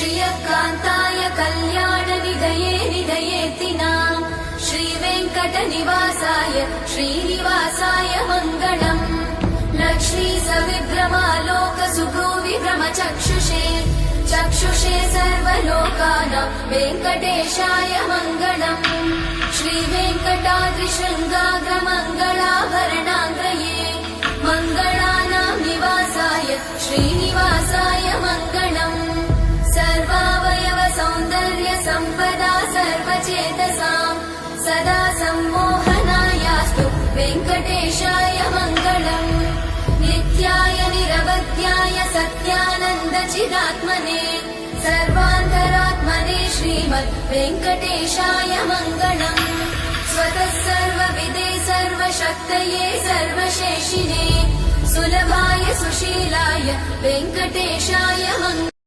श्रियकान्ताय कल्याणनिधये निधयेतिनां श्रीवेङ्कटनिवासाय श्रीनिवासाय मङ्गलम्। लक्ष्मी सविभ्रमालोकसुभ्रूविभ्रमचक्षुषे चक्षुषे सर्वलोकानां वेङ्कटेशाय मङ्गलम्। श्रीवेङ्कटाद्रिशृङ्गाग्रमङ्गलाभरणाङ्गये मङ्गलानां निवासाय श्रीनिवासाय मङ्गलम्। सर्वावयव सौन्दर्य सम्पदा सर्वचेतसां सदा सम्मोहनायास्तु वेङ्कटेशाय मङ्गलम्। नित्याय निरवध्याय सत्यानन्दचिदात्मने सर्वान्तरात्मने श्रीमद् वेङ्कटेशाय मङ्गलम्। स्वतः सर्वविदे सर्वशक्तये सर्वशेषिने सुलभाय सुशीलाय वेङ्कटेशाय मङ्गलम्।